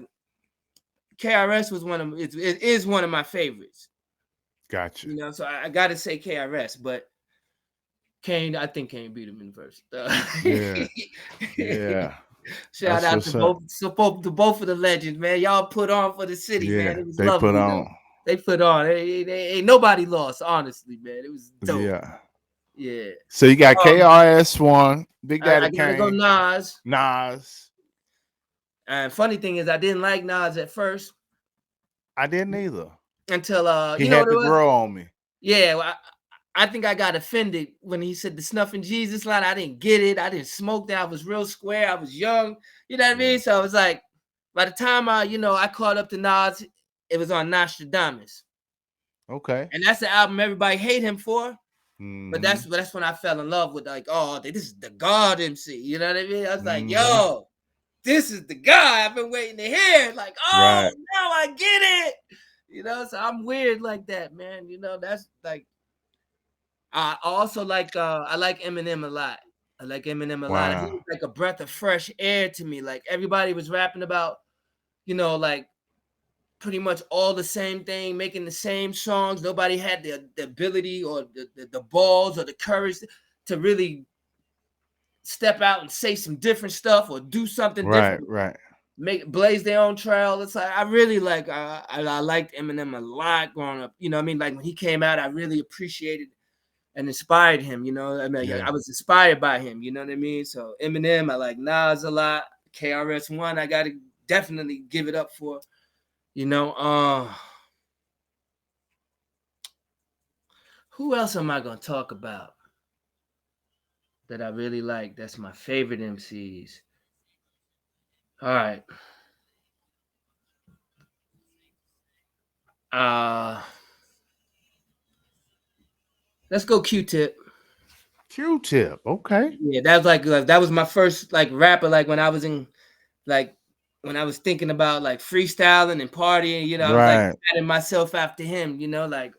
KRS was it is one of my favorites. Gotcha. So I gotta say KRS, but Kane, I think Kane beat him in verse. Yeah. Yeah. Shout That's out to what's up. both of the legends, man. Y'all put on for the city, Yeah. man. It was They lovely. put on. They put on. They ain't nobody lost, honestly, man. It was dope. Yeah. Yeah. So you got KRS1, Big Daddy I gotta go Kane, Nas. Nas. And funny thing is, I didn't like Nas at first I didn't either. until He you know had what it to was. grow on me. Yeah, well, I think I got offended when he said the snuffing Jesus line. I didn't get it. I didn't smoke that. I was real square. I was young. You know what I mean? So I was like, by the time I caught up to Nas, it was on Nostradamus. Okay. And that's the album everybody hate him for. Mm-hmm. But that's when I fell in love with, like, oh, this is the God MC. You know what I mean? I was like, Mm-hmm. yo, this is the guy I've been waiting to hear. Like, oh, Right. now I get it. So I'm weird like that, man. That's like, I also like I like Eminem a lot. I like Eminem a lot. He Wow. was like a breath of fresh air to me. Like everybody was rapping about, like pretty much all the same thing, making the same songs. Nobody had the ability or the balls or the courage to really step out and say some different stuff or do something different. Right. Blaze their own trail. It's like I really like I liked Eminem a lot growing up. You know what I mean? Like when he came out, I really appreciated and inspired him. I mean, Yeah. I was inspired by him. You know what I mean? So Eminem, I like Nas a lot. KRS-One, I gotta definitely give it up for. Who else am I gonna talk about that I really like? That's my favorite MCs. All right. Let's go Q-Tip. Q-Tip. Okay. Yeah, that was like that was my first like rapper. Like when I was when I was thinking about like freestyling and partying. I was like patting myself after him. Like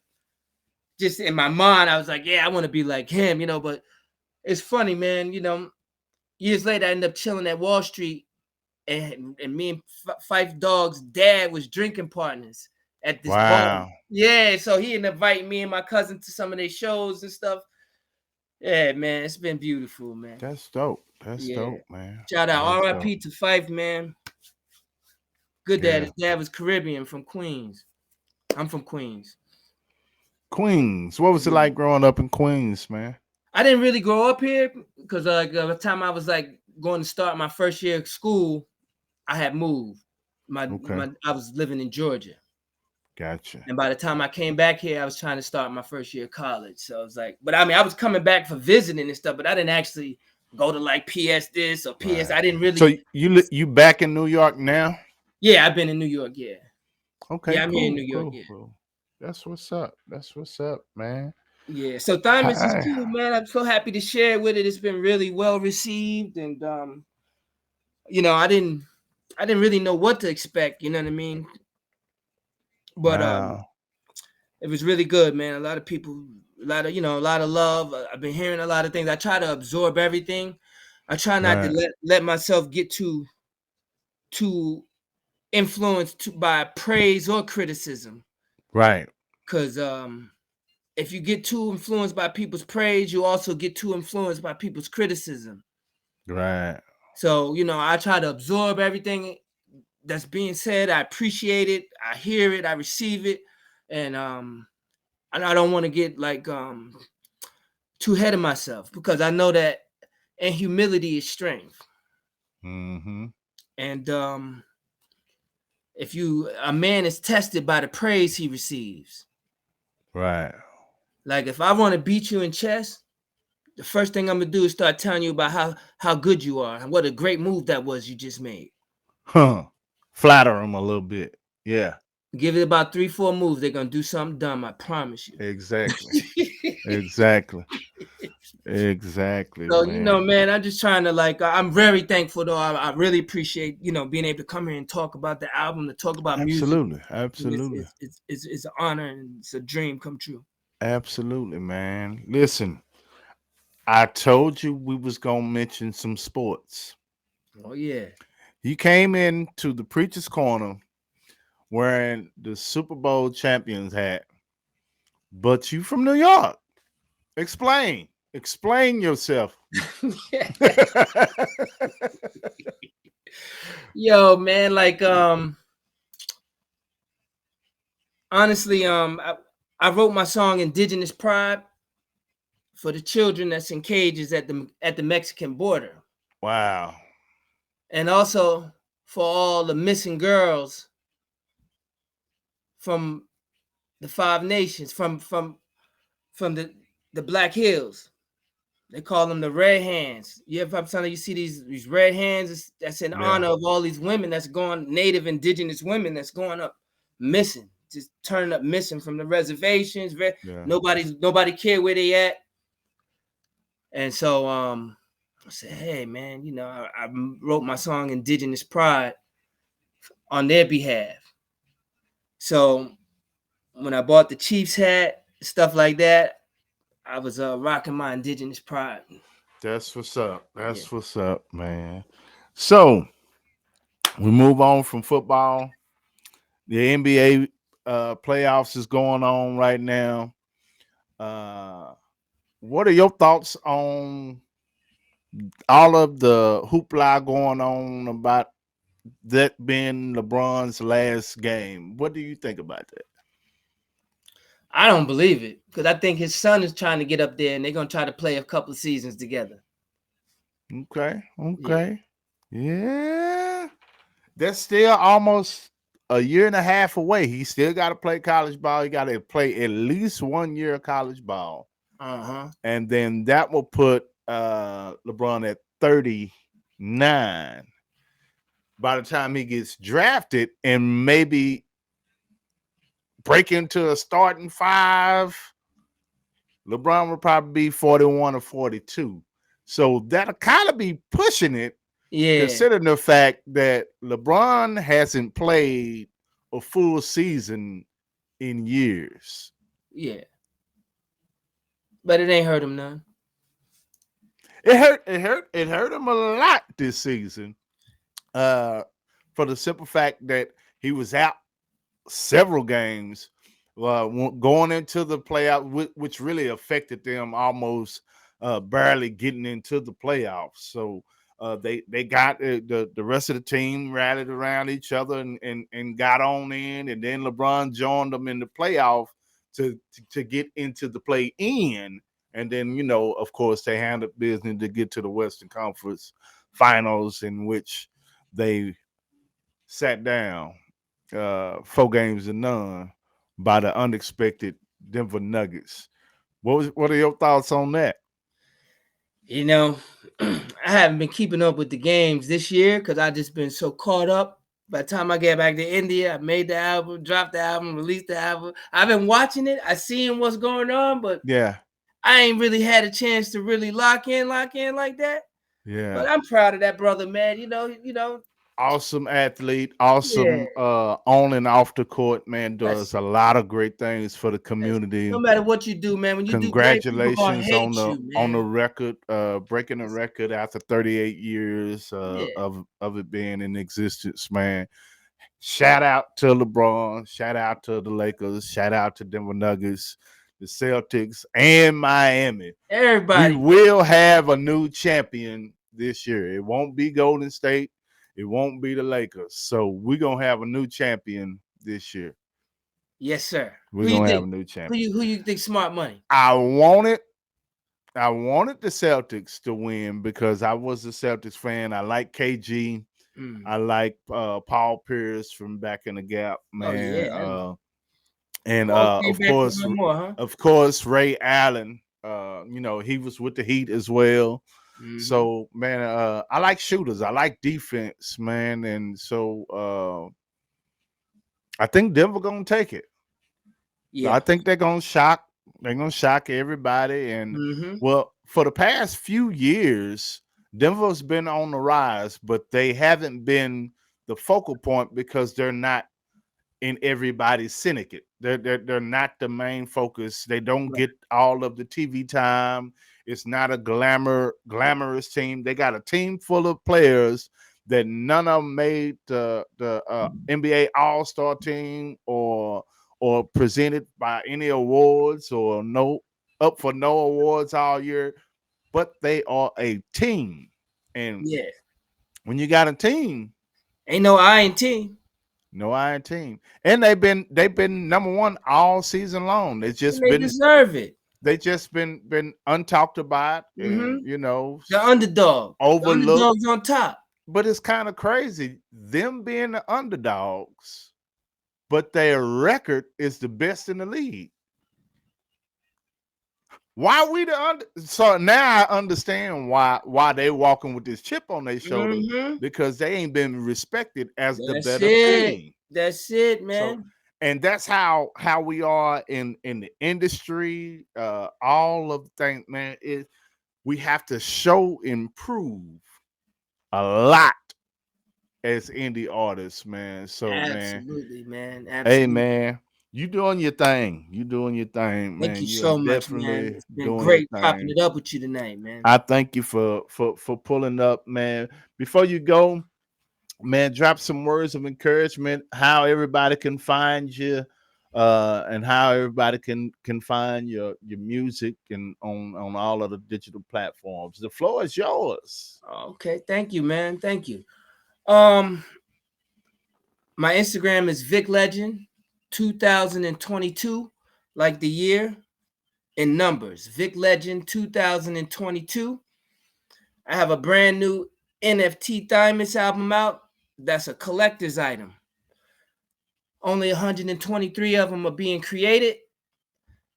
just in my mind, I was like, yeah, I want to be like him. But it's funny, man. Years later, I ended up chilling at Wall Street, and me and Phife Dawg's dad was drinking partners at this bar. Yeah, so he ended up inviting me and my cousin to some of their shows and stuff. Yeah, man, it's been beautiful, man. That's dope. That's Yeah. dope, man. Shout out That's dope. R.I.P. to Fife, man. Good dad. Yeah. His dad was Caribbean from Queens. I'm from Queens. Queens. What was it Yeah. like growing up in Queens, man? I didn't really grow up here because by the time I was like going to start my first year of school, I had moved. Okay. I was living in Georgia. Gotcha. And by the time I came back here, I was trying to start my first year of college. So I was like, but I mean, I was coming back for visiting and stuff, but I didn't actually go to like PS this or PS. I didn't really. So you back in New York now? Yeah, I've been in New York. Yeah. Okay, Yeah, I'm here in cool, New York. cool, Yeah. cool. That's what's up. That's what's up, man. Yeah. So Thymus is Hi. cool, man. I'm so happy to share with it. It's been really well received. And I didn't really know what to expect, you know what I mean? But Wow. it was really good, man. A lot of people, a lot of love. I've been hearing a lot of things. I try to absorb everything. I try not Right. to let myself get too influenced by praise or criticism. Right. Cause if you get too influenced by people's praise, you also get too influenced by people's criticism. Right. So, I try to absorb everything that's being said. I appreciate it. I hear it. I receive it. And I don't want to get like too ahead of myself because I know that and humility is strength. Mm-hmm. And if a man is tested by the praise he receives. Right. Like if I want to beat you in chess, the first thing I'm gonna do is start telling you about how good you are and what a great move that was you just made. Huh. Flatter him a little bit. Yeah. Give it about 3-4 moves, they're gonna do something dumb. I promise you. Exactly. Exactly. Exactly, So man. man, I'm just trying to I'm very thankful though. I really appreciate being able to come here and talk about the album, to talk about music. Absolutely. Absolutely. It's an honor and it's a dream come true. Absolutely, man. Listen, I told you we was gonna mention some sports. Oh yeah. You came into the preacher's corner wearing the Super Bowl champions hat, but you from New York. Explain. Explain yourself. Yo, man, honestly, I wrote my song Indigenous Pride for the children that's in cages at the Mexican border. Wow. And also for all the missing girls from the 5 nations, from the Black Hills. They call them the red hands. You see these red hands. That's in honor of all these women that's going, native indigenous women that's going up missing, just turning up missing from the reservations. Nobody care where they at. And so I said, hey man, I wrote my song Indigenous Pride on their behalf. So when I bought the Chiefs hat, stuff like that, I was rocking my Indigenous Pride. That's what's up. That's what's up, man. So we move on from football. The NBA playoffs is going on right now. What are your thoughts on all of the hoopla going on about that being LeBron's last game? What do you think about that? I don't believe it because I think his son is trying to get up there and they're going to try to play a couple of seasons together. Okay. Yeah. That's still almost a year and a half away. He still got to play college ball. He got to play at least 1 year of college ball. And then that will put LeBron at 39 by the time he gets drafted and maybe break into a starting 5. LeBron will probably be 41 or 42. So that'll kind of be pushing it. Yeah. Considering the fact that LeBron hasn't played a full season in years. Yeah. But it ain't hurt him none. It hurt him a lot this season. For the simple fact that he was out several games going into the playoff, which really affected them almost barely getting into the playoffs. So they got the rest of the team rallied around each other and got on in, and then LeBron joined them in the playoff to get into the play in, and then of course they handled business to get to the Western Conference Finals, in which they sat down 4-0 by the unexpected Denver Nuggets. What are your thoughts on that? I haven't been keeping up with the games this year because I just been so caught up. By the time I get back to India, I made the album, dropped the album, released the album. I've been watching it. I seen what's going on, but Yeah, I ain't really had a chance to really lock in like that. But yeah. I'm proud of that brother, man. Awesome athlete, Yeah. awesome on and off the court, man. That's Does a lot of great things for the no community. matter what you do, man. When you do great, people gonna Congratulations hate on you, the man. record, breaking the record after 38 years Yeah. of it being in existence, man. Shout out to LeBron, shout out to the Lakers, shout out to Denver Nuggets, the Celtics, and Miami. We Everybody. will have a new champion this year. It won't be Golden State. It won't be the Lakers. So we're gonna have a new champion this year. Yes, sir. We're Who you gonna have think? a new Who champion. you think smart money? I wanted the Celtics to win because I was a Celtics fan. I like KG. I like Paul Pierce from back in the Gap, Oh man. yeah. And Paul came back for one more, huh? of course, Ray Allen. He was with the Heat as well. Mm-hmm. So, man, I like shooters. I like defense, man. And so I think Denver gonna take it. Yeah. I think they're gonna shock. They're gonna shock everybody. And Mm-hmm. well, for the past few years, Denver's been on the rise, but they haven't been the focal point because they're not in everybody's syndicate. They're not the main focus. They don't Right. get all of the TV time. It's not a glamorous team. They got a team full of players that none of them made the NBA All Star team or presented by any awards or no up for no awards all year. But they are a team, and Yeah. when you got a team, Ain't no I in team. no iron team. And they've been number one all season long. It's And just they been deserve it. been untalked about and Mm-hmm. The underdog. The overlooked. underdog's on top. But it's kind of crazy. Them being the underdogs, but their record is the best in the league. Why we the under? So now I understand why they walking with this chip on their shoulder, Mm-hmm. because they ain't been respected as the That's better it. team. That's it, So, man. and that's how we are in the industry. All of the things, man. We have to show improve a lot as indie artists, man. So, man, Absolutely, man. hey, Absolutely. man, you doing your thing. You doing your thing, Thank man. you You are so much, man. definitely It's been doing your great chopping thing. it up with you tonight, man. I thank you for pulling up, man. Before you go, man, drop some words of encouragement, how everybody can find you, and how everybody can find your music and on all of the digital platforms. The floor is yours. Okay, thank you, man. Thank you. Um, my Instagram is Vic Legend 2022, like the year in numbers. Vic Legend 2022. I have a brand new NFT Thymus album out. That's a collector's item. Only 123 of them are being created.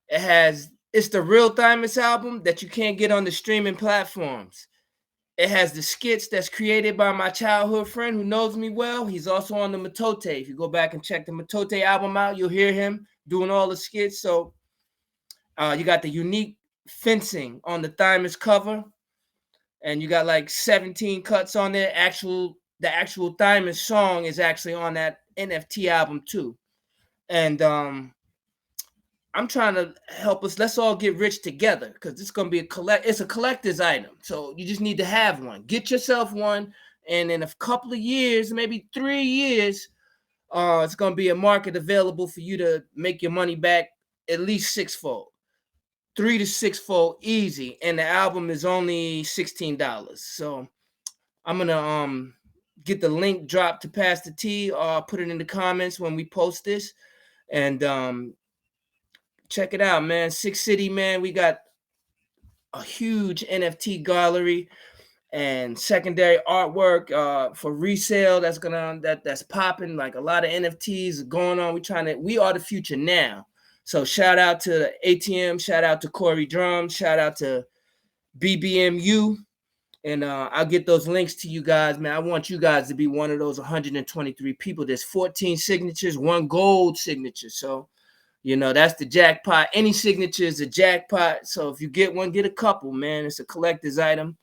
It's the real Thymus album that you can't get on the streaming platforms. It has the skits that's created by my childhood friend who knows me well. He's also on the Matote. If you go back and check the Matote album out, you'll hear him doing all the skits. So you got the unique fencing on the Thymus cover, and you got like 17 cuts on there. The actual Thymus song is actually on that NFT album too. And I'm trying to help us. Let's all get rich together because it's gonna be it's a collector's item. So you just need to have one. Get yourself one, and in a couple of years, maybe 3 years, it's gonna be a market available for you to make your money back at least sixfold. 3 to 6-fold easy, and the album is only $16. So I'm gonna get the link dropped to Pastor T, or put it in the comments when we post this, and check it out, man. Six City, man, we got a huge NFT gallery and secondary artwork for resale that's popping. Like a lot of NFTs going on. We are the future now. So shout out to ATM, shout out to Corey Drums, shout out to BBMU, and I'll get those links to you guys, man. I want you guys to be one of those 123 people. There's 14 signatures, 1 gold signature. So, you know, that's the jackpot. Any signature is a jackpot. So if you get one, get a couple, man. It's a collector's item.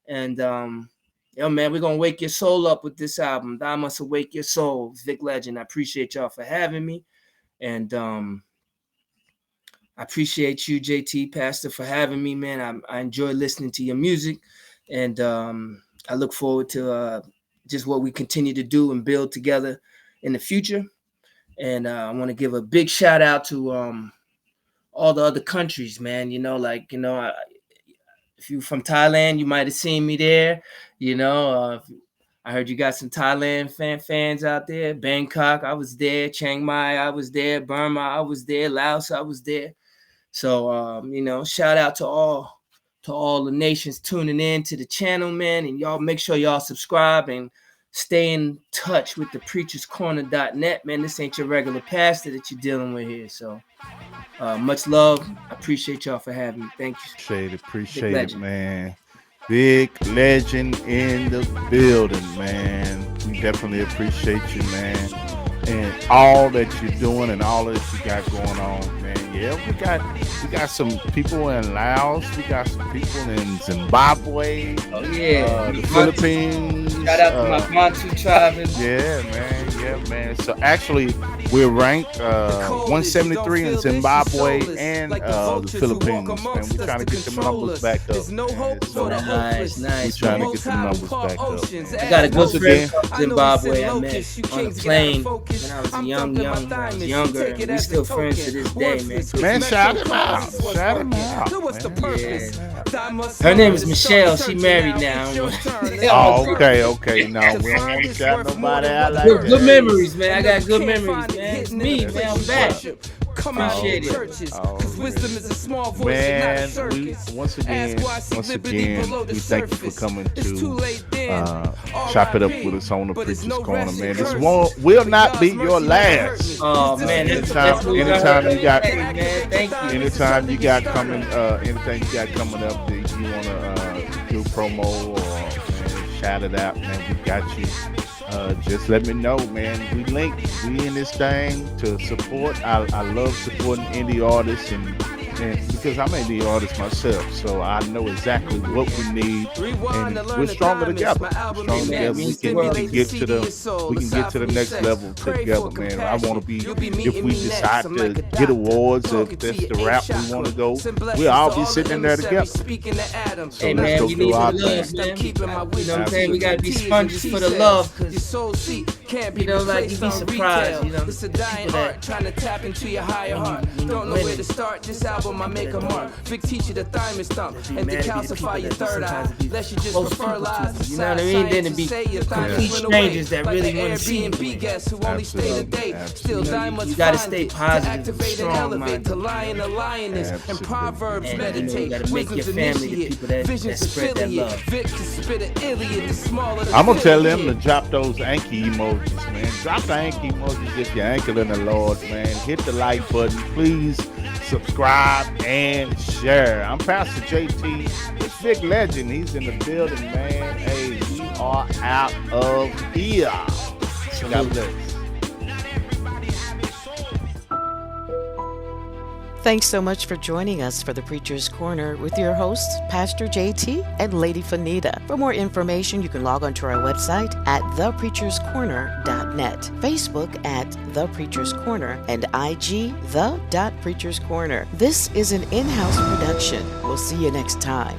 And yo, man, we're gonna wake your soul up with this album. I Must Awake Your Soul, Vic Legend. I appreciate y'all for having me. And I appreciate you, JT Pastor, for having me, man. I enjoy listening to your music, and I look forward to just what we continue to do and build together in the future. And I want to give a big shout out to all the other countries, man. You know, like, you know, if you're from Thailand, you might have seen me there. You know, I heard you got some Thailand fans out there. Bangkok, I was there. Chiang Mai, I was there. Burma, I was there. Laos, I was there. So, you know, shout out to all the nations tuning in to the channel, man. And y'all make sure y'all subscribe and stay in touch with the preacherscorner.net, man. This ain't your regular pastor that you're dealing with here. So much love. I appreciate y'all for having me. Thank you. Appreciate it, man. Vic Legend in the building, man. We definitely appreciate you, man. And all that you're doing and all that you got going on, man. Yeah, we got some people in Laos. We got some people in Zimbabwe. Oh yeah, the Philippines. Shout out to my Bantu tribe. Yeah, man. So actually, we're ranked 173 in Zimbabwe and the Philippines. Man, we're trying to get them numbers back up. Man. So nice. We're trying to get them numbers back up. Man. I got a good friend from Zimbabwe I met on a plane when I was younger. And we still friends to this day, man. Man, shout him out. Man. Yeah. Her name is Michelle. She married now. Oh, okay. No, we don't want to shout nobody out like that. Good memories, man. I got good memories, man. It's me, man. I'm back. Appreciate it. Man, once again, we thank you for coming to chop it up with us on the Preacher's Corner, man. This will not be your last. Oh man, anytime you got, thank you. Anytime you got coming, anything you got coming up that you wanna do promo or shout it out, man, we got you. Just let me know, man. We in this thing to support. I love supporting indie artists and because I'm an indie artist myself, so I know exactly what we need, and we're stronger together. We can get to the next level together, man. I want to be. If we decide to get awards, if that's the route we want to go, we'll all be sitting in there together. So hey man, we need some love, man. You know what I'm saying? We gotta be sponges for the love, cause you know, like you be surprised, you know. People that trying to tap into your higher heart, don't know where to start. This album I make a mark. Big teach you the thymus thump and decalcify your third eye. Lest you just prefer lies. You know what I mean? Then it be complete strangers that really want to see you. Absolutely. You gotta stay positive, strong minded, to lion a lioness, and proverbs meditate. You gotta make your family the people that spread that love. I'm gonna tell them to drop those Anki emojis, man. Drop the Anki emojis if you're anchored in the Lord, man. Hit the like button, please. Subscribe and share. I'm Pastor JT. It's Vic Legend. He's in the building, man. Hey, we are out of here. God bless. Thanks so much for joining us for the Preacher's Corner with your hosts, Pastor JT and Lady Fenita. For more information, you can log on to our website at thepreacherscorner.net, Facebook at The Preacher's Corner, and IG The.Preacher's Corner. This is an in-house production. We'll see you next time.